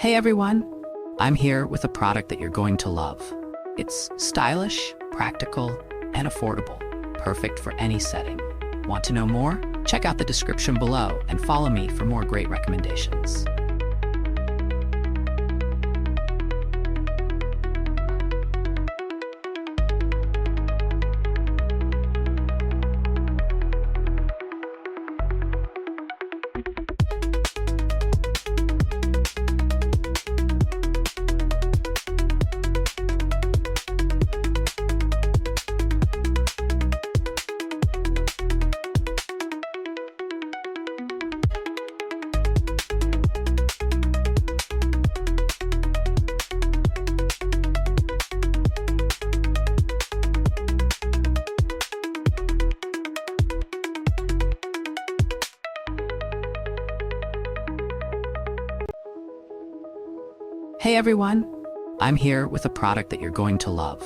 Hey everyone, I'm here with a product that you're going to love. It's stylish, practical, and affordable, perfect for any setting. Want to know more? Check out the description below and follow me for more great recommendations. Hey everyone, I'm here with a product that you're going to love.